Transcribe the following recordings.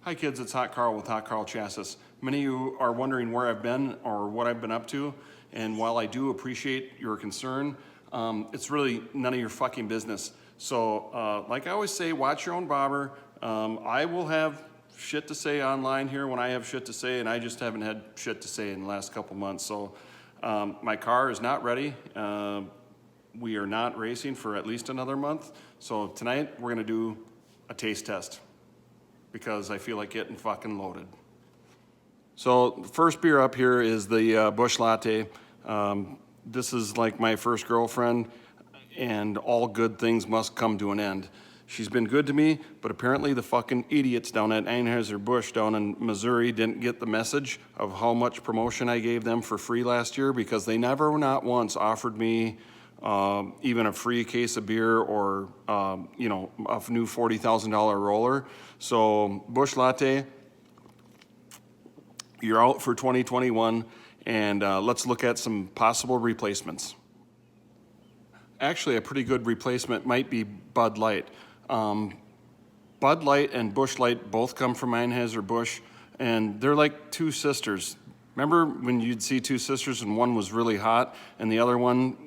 Hi kids, it's Hot Karl with Hot Karl Chassis. Many of you are wondering where I've been or what I've been up to, and while I do appreciate your concern, it's really none of your fucking business. So like I always say, watch your own bobber. I will have shit to say online here when I have shit to say, and I just haven't had shit to say in the last couple months. So my car is not ready. We are not racing for at least another month. So tonight we're gonna do a taste test, because I feel like getting fucking loaded. So the first beer up here is the Bush Latte. This is like my first girlfriend, and all good things must come to an end. She's been good to me, but apparently the fucking idiots down at Anheuser-Busch down in Missouri didn't get the message of how much promotion I gave them for free last year, because they never, not once, offered me even a free case of beer or a new $40,000 roller. So Bush Latte, you're out for 2021, and let's look at some possible replacements. Actually, a pretty good replacement might be Bud Light. Bud Light and Bush Light both come from Anheuser-Busch, and they're like two sisters. Remember when you'd see two sisters and one was really hot and the other one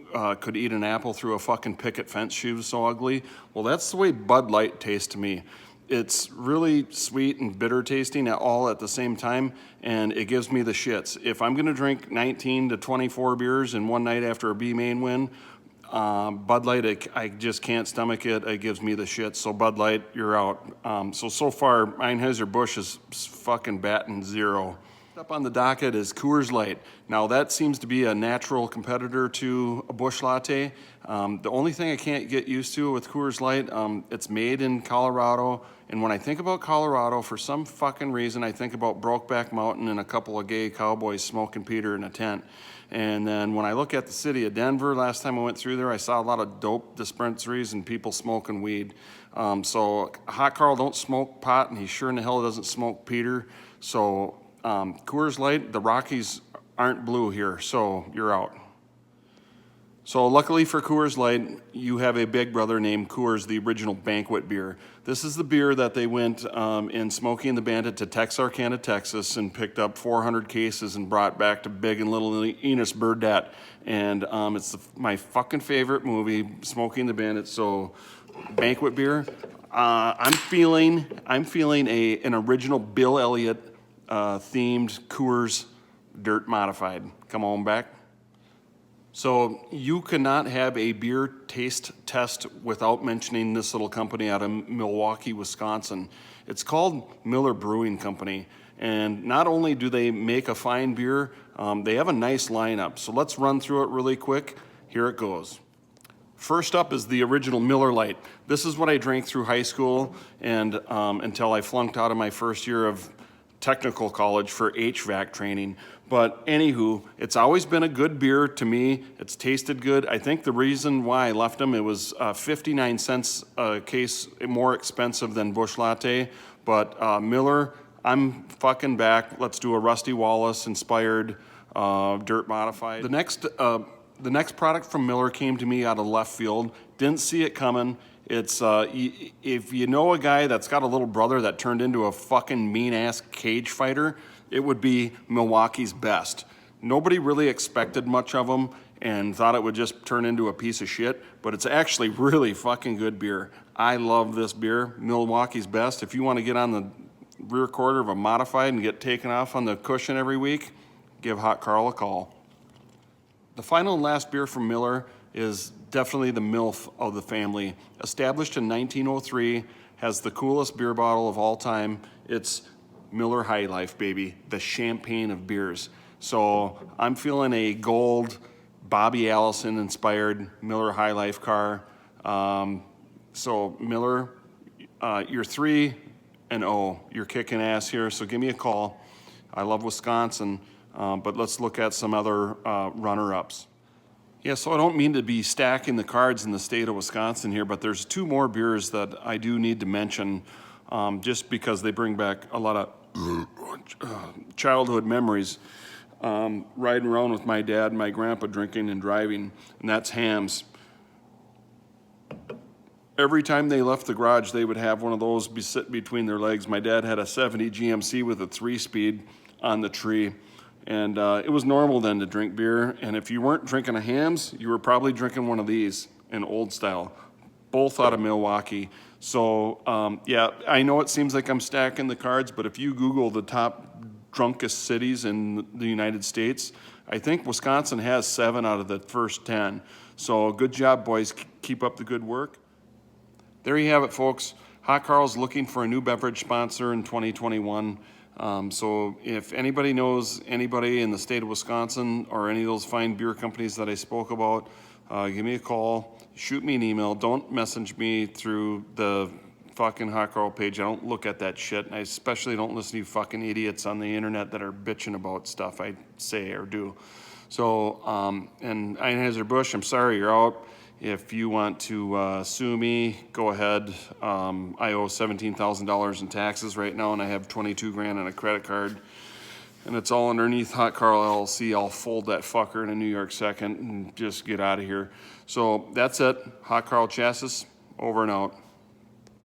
could eat an apple through a fucking picket fence? She was so ugly. Well, that's the way Bud Light tastes to me. It's really sweet and bitter tasting all at the same time, and it gives me the shits. If I'm gonna drink 19 to 24 beers in one night after a B-Main win, Bud Light, I just can't stomach it. It gives me the shits. So Bud Light, you're out. So far, Anheuser-Busch is fucking batting zero. Up on the docket is Coors Light. Now that seems to be a natural competitor to a Bush Latte. The only thing I can't get used to with Coors Light, it's made in Colorado. And when I think about Colorado, for some fucking reason, I think about Brokeback Mountain and a couple of gay cowboys smoking Peter in a tent. And then when I look at the city of Denver, last time I went through there, I saw a lot of dope dispensaries and people smoking weed. So Hot Karl don't smoke pot, and he sure in the hell doesn't smoke Peter. So Coors Light, the Rockies aren't blue here, so you're out. So luckily for Coors Light, you have a big brother named Coors, the original Banquet beer. This is the beer that they went in Smokey and the Bandit to Texarkana, Texas, and picked up 400 cases and brought back to Big and Little Enos Burdette. And it's my fucking favorite movie, Smokey and the Bandit. So Banquet beer. I'm feeling an original Bill Elliott themed Coors Dirt Modified. Come on back. So you cannot have a beer taste test without mentioning this little company out of Milwaukee, Wisconsin. It's called Miller Brewing Company. And not only do they make a fine beer, they have a nice lineup. So let's run through it really quick. Here it goes. First up is the original Miller Lite. This is what I drank through high school and until I flunked out of my first year of technical college for HVAC training. But anywho, it's always been a good beer to me. It's tasted good. I think the reason why I left them, it was 59 cents a case more expensive than Bush Latte. But Miller, I'm fucking back. Let's do a Rusty Wallace inspired dirt modified. The next product from Miller came to me out of left field. Didn't see it coming. It's if you know a guy that's got a little brother that turned into a fucking mean-ass cage fighter, it would be Milwaukee's Best. Nobody really expected much of them and thought it would just turn into a piece of shit, but it's actually really fucking good beer. I love this beer, Milwaukee's Best. If you want to get on the rear quarter of a modified and get taken off on the cushion every week, give Hot Karl a call. The final and last beer from Miller is definitely the MILF of the family. Established in 1903, has the coolest beer bottle of all time. It's Miller High Life, baby, the champagne of beers. So I'm feeling a gold Bobby Allison inspired Miller High Life car. So Miller, you're 3-0. You're kicking ass here, so give me a call. I love Wisconsin, but let's look at some other runner-ups. Yeah, so I don't mean to be stacking the cards in the state of Wisconsin here, but there's two more beers that I do need to mention just because they bring back a lot of childhood memories. Riding around with my dad and my grandpa drinking and driving, and that's Hamm's. Every time they left the garage, they would have one of those be sit between their legs. My dad had a 70 GMC with a 3-speed on the tree. And it was normal then to drink beer. And if you weren't drinking a Hamm's, you were probably drinking one of these, an old style, both out of Milwaukee. So yeah, I know it seems like I'm stacking the cards, but if you Google the top drunkest cities in the United States, I think Wisconsin has 7 out of the first 10. So good job, boys. Keep up the good work. There you have it, folks. Hot Karl's looking for a new beverage sponsor in 2021. So if anybody knows anybody in the state of Wisconsin or any of those fine beer companies that I spoke about, give me a call, shoot me an email. Don't message me through the fucking Hot Karl page. I don't look at that shit. I especially don't listen to you fucking idiots on the internet that are bitching about stuff I say or do. So, and Anheuser-Busch, I'm sorry you're out. If you want to sue me, go ahead. I owe $17,000 in taxes right now, and I have 22 grand on a credit card, and it's all underneath Hot Karl LLC. I'll fold that fucker in a New York second and just get out of here. So that's it. Hot Karl Chassis, over and out.